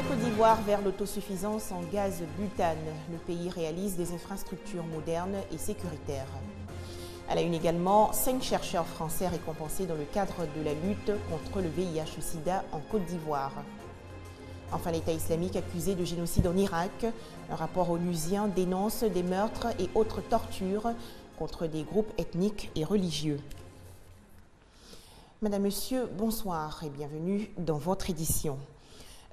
Côte d'Ivoire vers l'autosuffisance en gaz butane. Le pays réalise des infrastructures modernes et sécuritaires. À la une également, 5 chercheurs français récompensés dans le cadre de la lutte contre le VIH-Sida en Côte d'Ivoire. Enfin, l'État islamique accusé de génocide en Irak. Un rapport onusien dénonce des meurtres et autres tortures contre des groupes ethniques et religieux. Madame, Monsieur, bonsoir et bienvenue dans votre édition.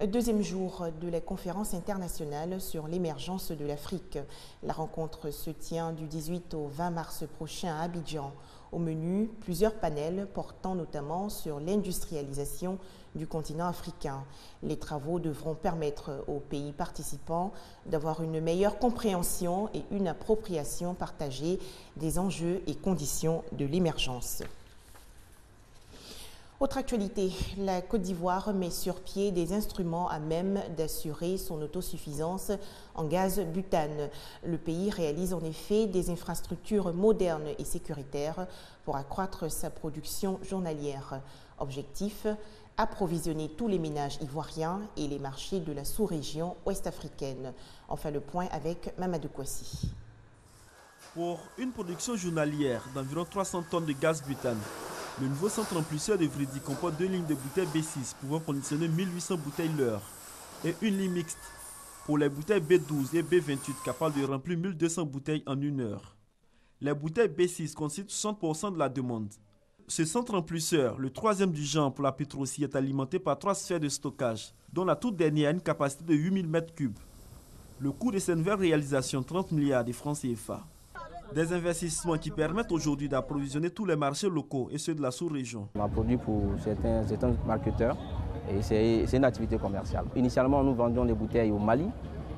Deuxième jour de la conférence internationale sur l'émergence de l'Afrique. La rencontre se tient du 18 au 20 mars prochain à Abidjan. Au menu, plusieurs panels portant notamment sur l'industrialisation du continent africain. Les travaux devront permettre aux pays participants d'avoir une meilleure compréhension et une appropriation partagée des enjeux et conditions de l'émergence. Autre actualité, la Côte d'Ivoire met sur pied des instruments à même d'assurer son autosuffisance en gaz butane. Le pays réalise en effet des infrastructures modernes et sécuritaires pour accroître sa production journalière. Objectif, approvisionner tous les ménages ivoiriens et les marchés de la sous-région ouest-africaine. Enfin, le point avec Mamadou Kouassi. Pour une production journalière d'environ 300 tonnes de gaz butane, le nouveau centre remplisseur de Vridi comporte 2 lignes de bouteilles B6 pouvant conditionner 1800 bouteilles l'heure et une ligne mixte pour les bouteilles B12 et B28 capables de remplir 1200 bouteilles en 1 heure. Les bouteilles B6 constituent 60% de la demande. Ce centre remplisseur, le troisième du genre pour la Pétrosie, est alimenté par 3 sphères de stockage, dont la toute dernière a une capacité de 8000 m3. Le coût de cette nouvelle réalisation, 30 milliards de francs CFA. Des investissements qui permettent aujourd'hui d'approvisionner tous les marchés locaux et ceux de la sous-région. On a produit pour certains marketeurs et c'est une activité commerciale. Initialement, nous vendions les bouteilles au Mali,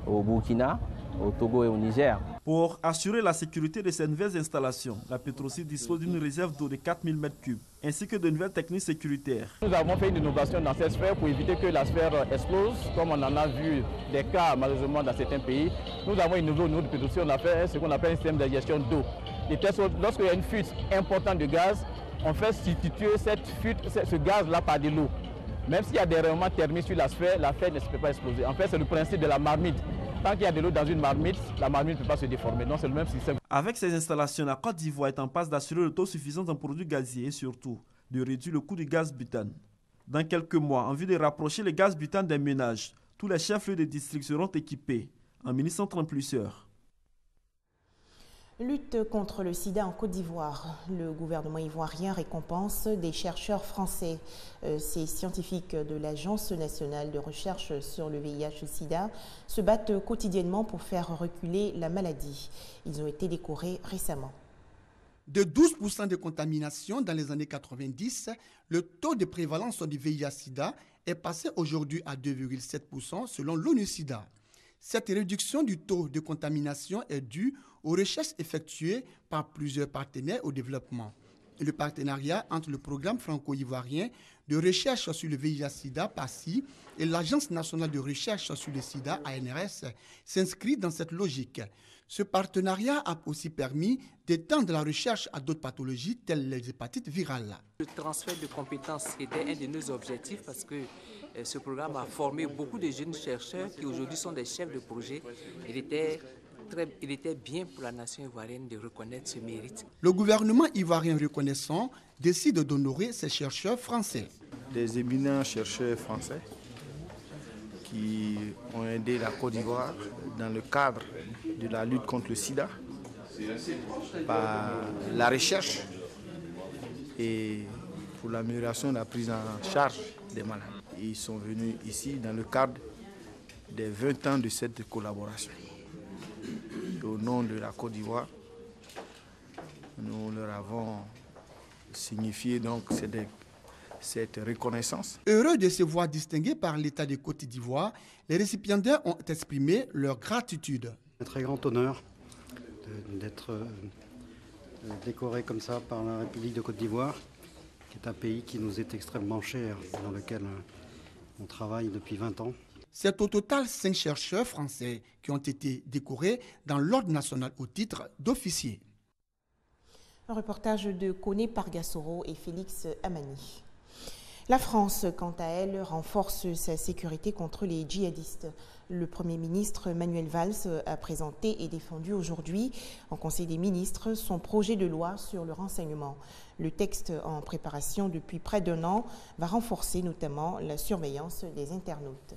au Burkina, au Togo et au Niger. Pour assurer la sécurité de ces nouvelles installations, la Pétrosie dispose d'une réserve d'eau de 4000 m3 ainsi que de nouvelles techniques sécuritaires. Nous avons fait une innovation dans cette sphère pour éviter que la sphère explose, comme on en a vu des cas malheureusement dans certains pays. Nous avons innové au niveau de Pétrosie, on a fait ce qu'on appelle un système de gestion d'eau. Lorsqu'il y a une fuite importante de gaz, on fait substituer cette fuite, ce gaz-là par de l'eau. Même s'il y a des rayonnements thermiques sur la sphère ne peut pas exploser. En fait, c'est le principe de la marmite. Tant qu'il y a de l'eau dans une marmite, la marmite ne peut pas se déformer. Non, c'est le même système. Avec ces installations, la Côte d'Ivoire est en passe d'assurer l'autosuffisance en produits gaziers et surtout de réduire le coût du gaz butane. Dans quelques mois, en vue de rapprocher le gaz butane des ménages, tous les chefs-lieux de district seront équipés en mini-centres remplisseurs. Lutte contre le sida en Côte d'Ivoire. Le gouvernement ivoirien récompense des chercheurs français. Ces scientifiques de l'Agence nationale de recherche sur le VIH-Sida se battent quotidiennement pour faire reculer la maladie. Ils ont été décorés récemment. De 12% de contamination dans les années 90, le taux de prévalence du VIH-Sida est passé aujourd'hui à 2,7% selon l'ONU-Sida. Cette réduction du taux de contamination est due aux recherches effectuées par plusieurs partenaires au développement. Le partenariat entre le programme franco-ivoirien de recherche sur le VIH-Sida, PACI, et l'Agence nationale de recherche sur le sida, ANRS, s'inscrit dans cette logique. Ce partenariat a aussi permis d'étendre la recherche à d'autres pathologies telles les hépatites virales. Le transfert de compétences était un de nos objectifs parce que ce programme a formé beaucoup de jeunes chercheurs qui aujourd'hui sont des chefs de projet. Il était bien pour la nation ivoirienne de reconnaître ce mérite. Le gouvernement ivoirien reconnaissant décide d'honorer ces chercheurs français. Des éminents chercheurs français qui ont aidé la Côte d'Ivoire dans le cadre de la lutte contre le sida par la recherche et pour l'amélioration de la prise en charge des malades. Ils sont venus ici dans le cadre des 20 ans de cette collaboration. Et au nom de la Côte d'Ivoire, nous leur avons signifié donc cette reconnaissance. Heureux de se voir distingués par l'État de Côte d'Ivoire, les récipiendaires ont exprimé leur gratitude. Un très grand honneur d'être décoré comme ça par la République de Côte d'Ivoire, qui est un pays qui nous est extrêmement cher, dans lequel on travaille depuis 20 ans. C'est au total 5 chercheurs français qui ont été décorés dans l'ordre national au titre d'officier. Un reportage de Koné Pargassoro et Félix Amani. La France, quant à elle, renforce sa sécurité contre les djihadistes. Le Premier ministre Manuel Valls a présenté et défendu aujourd'hui en Conseil des ministres son projet de loi sur le renseignement. Le texte en préparation depuis près d'un an va renforcer notamment la surveillance des internautes.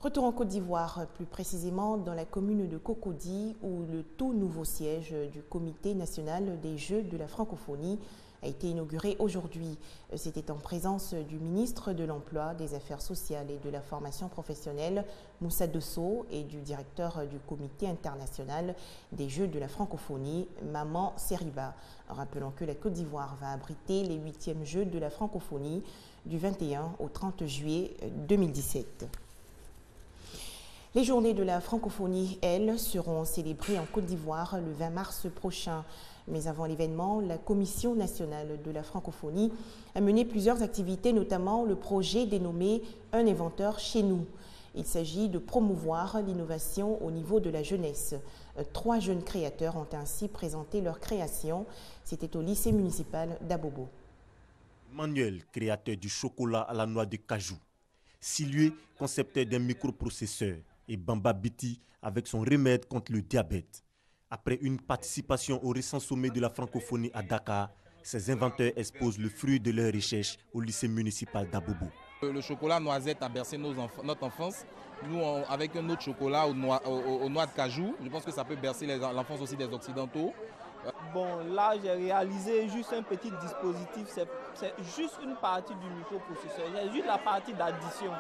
Retour en Côte d'Ivoire, plus précisément dans la commune de Cocody, où le tout nouveau siège du Comité national des Jeux de la francophonie a été inauguré aujourd'hui. C'était en présence du ministre de l'Emploi, des Affaires sociales et de la formation professionnelle, Moussa Dosso, et du directeur du Comité international des Jeux de la francophonie, Maman Seriba. Rappelons que la Côte d'Ivoire va abriter les 8e Jeux de la francophonie du 21 au 30 juillet 2017. Les journées de la francophonie, elles, seront célébrées en Côte d'Ivoire le 20 mars prochain. Mais avant l'événement, la Commission nationale de la francophonie a mené plusieurs activités, notamment le projet dénommé « Un inventeur chez nous ». Il s'agit de promouvoir l'innovation au niveau de la jeunesse. 3 jeunes créateurs ont ainsi présenté leur création. C'était au lycée municipal d'Abobo. Manuel, créateur du chocolat à la noix de cajou. Silué, concepteur d'un microprocesseur. Et Bamba Biti avec son remède contre le diabète. Après une participation au récent sommet de la francophonie à Dakar, ces inventeurs exposent le fruit de leur recherche au lycée municipal d'Abobo. Le chocolat noisette a bercé notre enfance. Nous, avec un autre chocolat aux noix de cajou, je pense que ça peut bercer l'enfance aussi des Occidentaux. Bon, là, j'ai réalisé juste un petit dispositif. C'est juste une partie du microprocesseur. C'est juste la partie d'addition.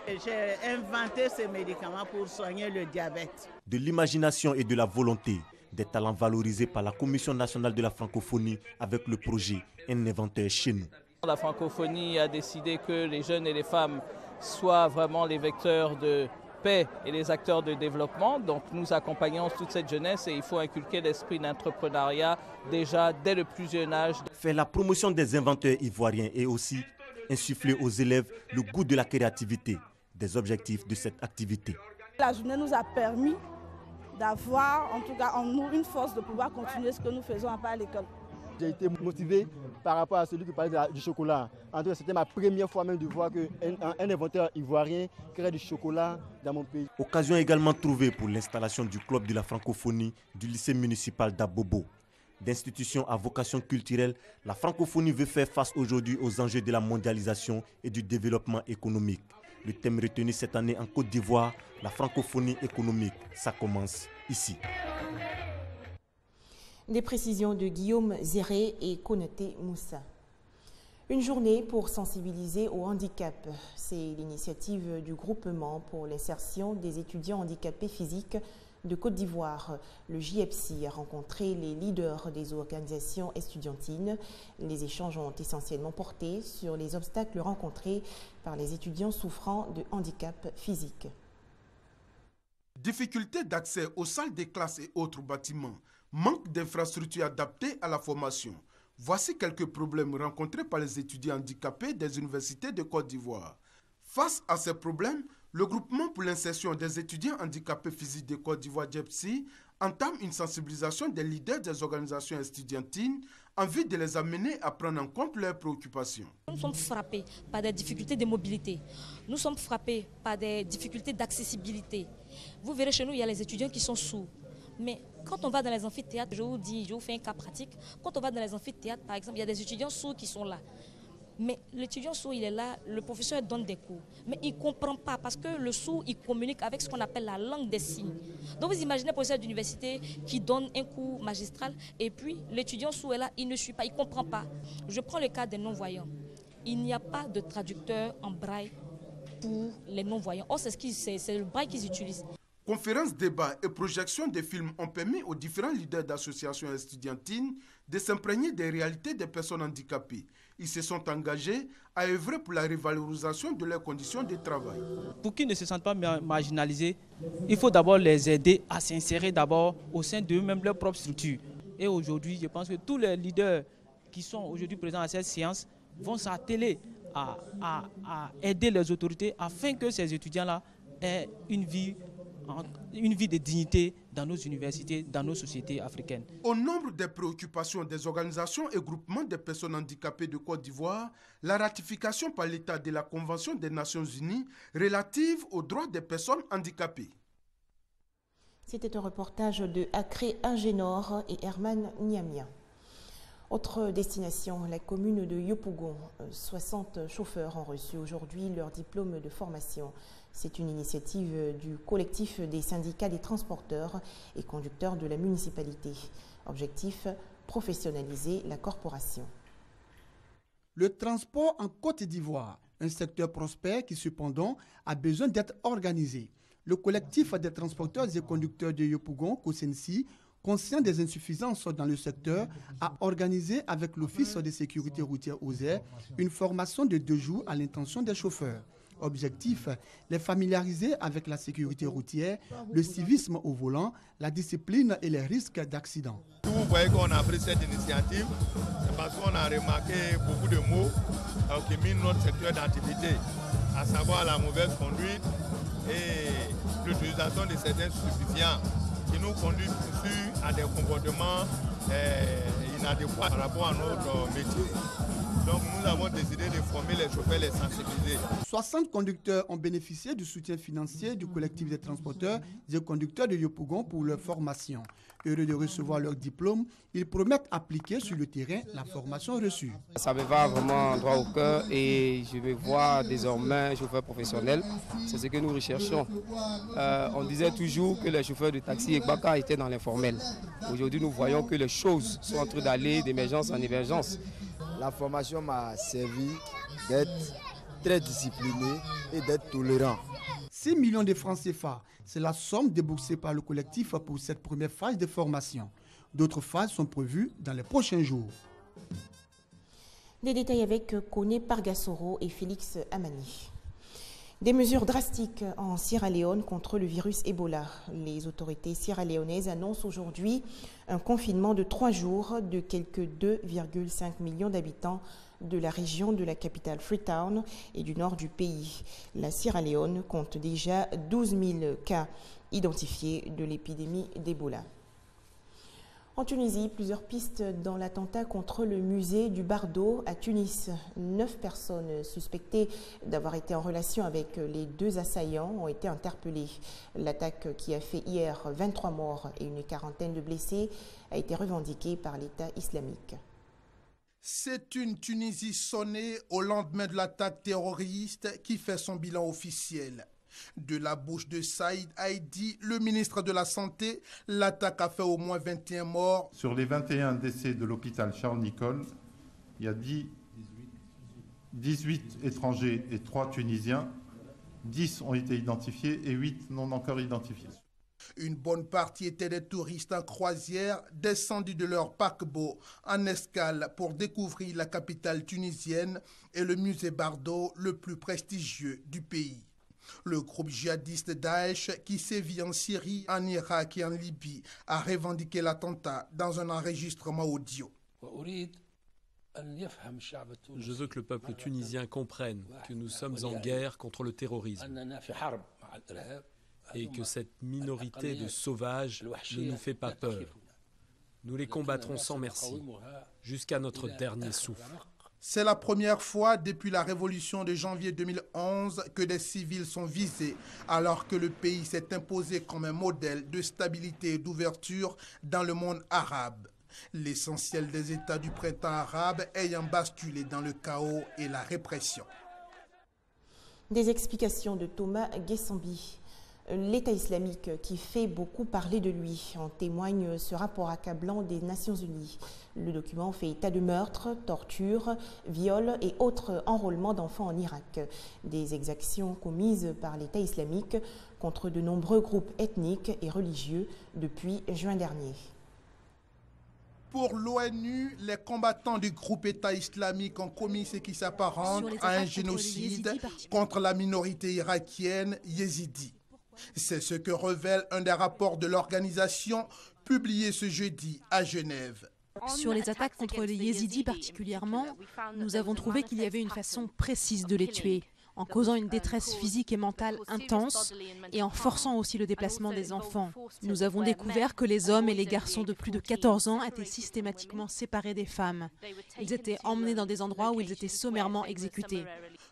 J'ai inventé ce médicament pour soigner le diabète. De l'imagination et de la volonté, des talents valorisés par la Commission nationale de la francophonie avec le projet Un inventeur chez nous. La francophonie a décidé que les jeunes et les femmes soient vraiment les vecteurs de paix et les acteurs de développement. Donc nous accompagnons toute cette jeunesse et il faut inculquer l'esprit d'entrepreneuriat déjà dès le plus jeune âge. Faire la promotion des inventeurs ivoiriens et aussi insuffler aux élèves le goût de la créativité. Des objectifs de cette activité. La journée nous a permis d'avoir, en tout cas en nous, une force de pouvoir continuer ce que nous faisons à part à l'école. J'ai été motivé par rapport à celui qui parlait du chocolat. En tout cas, c'était ma première fois même de voir qu'un inventeur ivoirien crée du chocolat dans mon pays. Occasion également trouvée pour l'installation du club de la francophonie du lycée municipal d'Abobo. D'institution à vocation culturelle, la francophonie veut faire face aujourd'hui aux enjeux de la mondialisation et du développement économique. Le thème retenu cette année en Côte d'Ivoire, la francophonie économique, ça commence ici. Des précisions de Guillaume Zéré et Konaté Moussa. Une journée pour sensibiliser au handicap. C'est l'initiative du groupement pour l'insertion des étudiants handicapés physiques de Côte d'Ivoire. Le JEPSI a rencontré les leaders des organisations estudiantines. Les échanges ont essentiellement porté sur les obstacles rencontrés par les étudiants souffrant de handicap physique. Difficulté d'accès aux salles de classe et autres bâtiments, manque d'infrastructures adaptées à la formation. Voici quelques problèmes rencontrés par les étudiants handicapés des universités de Côte d'Ivoire. Face à ces problèmes, le groupement pour l'insertion des étudiants handicapés physiques de Côte d'Ivoire, JEPSI, entame une sensibilisation des leaders des organisations estudiantines en vue de les amener à prendre en compte leurs préoccupations. Nous sommes frappés par des difficultés de mobilité. Nous sommes frappés par des difficultés d'accessibilité. Vous verrez chez nous, il y a les étudiants qui sont sourds. Mais quand on va dans les amphithéâtres, je vous fais un cas pratique. Quand on va dans les amphithéâtres, par exemple, il y a des étudiants sourds qui sont là. Mais l'étudiant sourd, il est là, le professeur donne des cours. Mais il ne comprend pas parce que le sourd, il communique avec ce qu'on appelle la langue des signes. Donc vous imaginez un professeur d'université qui donne un cours magistral et puis l'étudiant sourd est là, il ne suit pas, il ne comprend pas. Je prends le cas des non-voyants. Il n'y a pas de traducteur en braille pour les non-voyants. Or, c'est le braille qu'ils utilisent. Conférences, débats et projections de films ont permis aux différents leaders d'associations estudiantines de s'imprégner des réalités des personnes handicapées. Ils se sont engagés à œuvrer pour la revalorisation de leurs conditions de travail. Pour qu'ils ne se sentent pas marginalisés, il faut d'abord les aider à s'insérer d'abord au sein d'eux-mêmes, leur propre structure. Et aujourd'hui, je pense que tous les leaders qui sont aujourd'hui présents à cette séance vont s'atteler à aider les autorités afin que ces étudiants-là aient une vie une vie de dignité dans nos universités, dans nos sociétés africaines. Au nombre des préoccupations des organisations et groupements des personnes handicapées de Côte d'Ivoire, la ratification par l'État de la Convention des Nations Unies relative aux droits des personnes handicapées. C'était un reportage de Akré Ingénor et Herman Niamia. Autre destination, la commune de Yopougon. 60 chauffeurs ont reçu aujourd'hui leur diplôme de formation. C'est une initiative du collectif des syndicats des transporteurs et conducteurs de la municipalité. Objectif, professionnaliser la corporation. Le transport en Côte d'Ivoire, un secteur prospère qui cependant a besoin d'être organisé. Le collectif des transporteurs et conducteurs de Yopougon, Kosensi, conscient des insuffisances dans le secteur, a organisé avec l'Office de sécurité routière OSER une formation de 2 jours à l'intention des chauffeurs. Objectif, les familiariser avec la sécurité routière, le civisme au volant, la discipline et les risques d'accident. Vous voyez qu'on a pris cette initiative, c'est parce qu'on a remarqué beaucoup de mots qui minent notre secteur d'activité, à savoir la mauvaise conduite et l'utilisation de certains stupéfiants qui nous conduisent à des comportements inadéquats par rapport à notre métier. Donc nous avons décidé de former les chauffeurs, les sensibiliser. 60 conducteurs ont bénéficié du soutien financier du collectif des transporteurs et conducteurs de Yopougon pour leur formation. Heureux de recevoir leur diplôme, ils promettent appliquer sur le terrain la formation reçue. Ça me va vraiment droit au cœur et je me vois désormais chauffeur professionnel. C'est ce que nous recherchons. On disait toujours que les chauffeurs de taxi et Gbaka étaient dans l'informel. Aujourd'hui, nous voyons que les choses sont en train d'aller d'émergence en émergence. La formation m'a servi d'être très discipliné et d'être tolérant. 6 millions de francs CFA, c'est la somme déboursée par le collectif pour cette première phase de formation. D'autres phases sont prévues dans les prochains jours. Des détails avec Kone Pargasoro et Félix Amani. Des mesures drastiques en Sierra Leone contre le virus Ebola. Les autorités sierra-léonaises annoncent aujourd'hui un confinement de 3 jours de quelques 2,5 millions d'habitants de la région de la capitale Freetown et du nord du pays. La Sierra Leone compte déjà 12 000 cas identifiés de l'épidémie d'Ebola. En Tunisie, plusieurs pistes dans l'attentat contre le musée du Bardo à Tunis. 9 personnes suspectées d'avoir été en relation avec les 2 assaillants ont été interpellées. L'attaque qui a fait hier 23 morts et une quarantaine de blessés a été revendiquée par l'État islamique. C'est une Tunisie sonnée au lendemain de l'attaque terroriste qui fait son bilan officiel. De la bouche de Saïd Haïdi, le ministre de la Santé, l'attaque a fait au moins 21 morts. Sur les 21 décès de l'hôpital Charles-Nicolle, il y a 18 étrangers et 3 Tunisiens. 10 ont été identifiés et 8 non encore identifiés. Une bonne partie étaient des touristes en croisière descendus de leur paquebot en escale pour découvrir la capitale tunisienne et le musée Bardo, le plus prestigieux du pays. Le groupe djihadiste Daesh, qui sévit en Syrie, en Irak et en Libye, a revendiqué l'attentat dans un enregistrement audio. Je veux que le peuple tunisien comprenne que nous sommes en guerre contre le terrorisme et que cette minorité de sauvages ne nous fait pas peur. Nous les combattrons sans merci, jusqu'à notre dernier souffle. C'est la première fois depuis la révolution de janvier 2011 que des civils sont visés, alors que le pays s'est imposé comme un modèle de stabilité et d'ouverture dans le monde arabe. L'essentiel des États du printemps arabe ayant basculé dans le chaos et la répression. Des explications de Thomas Guessambi. L'État islamique qui fait beaucoup parler de lui, en témoigne ce rapport accablant des Nations Unies. Le document fait état de meurtres, tortures, viols et autres enrôlements d'enfants en Irak. Des exactions commises par l'État islamique contre de nombreux groupes ethniques et religieux depuis juin dernier. Pour l'ONU, les combattants du groupe État islamique ont commis ce qui s'apparente à un génocide contre la minorité irakienne yézidi. C'est ce que révèle un des rapports de l'organisation publié ce jeudi à Genève. Sur les attaques contre les yézidis particulièrement, nous avons trouvé qu'il y avait une façon précise de les tuer. en causant une détresse physique et mentale intense et en forçant aussi le déplacement des enfants. Nous avons découvert que les hommes et les garçons de plus de 14 ans étaient systématiquement séparés des femmes. Ils étaient emmenés dans des endroits où ils étaient sommairement exécutés.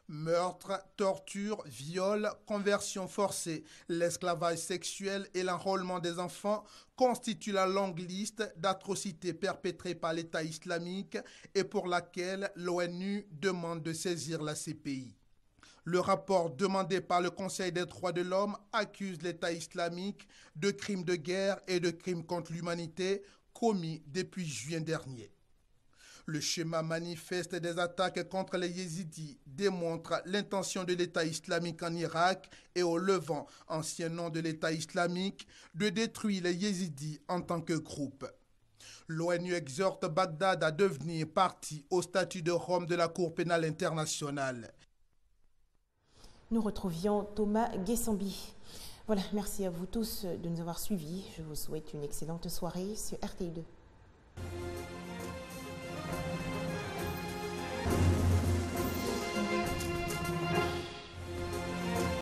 Meurtre, torture, viol, conversion forcée, l'esclavage sexuel et l'enrôlement des enfants constituent la longue liste d'atrocités perpétrées par l'État islamique et pour laquelle l'ONU demande de saisir la CPI. Le rapport demandé par le Conseil des droits de l'homme accuse l'État islamique de crimes de guerre et de crimes contre l'humanité commis depuis juin dernier. Le schéma manifeste des attaques contre les yézidis démontre l'intention de l'État islamique en Irak et au Levant, ancien nom de l'État islamique, de détruire les yézidis en tant que groupe. L'ONU exhorte Bagdad à devenir partie au statut de Rome de la Cour pénale internationale. Nous retrouvions Thomas Guessambi. Voilà, merci à vous tous de nous avoir suivis. Je vous souhaite une excellente soirée sur RTI2.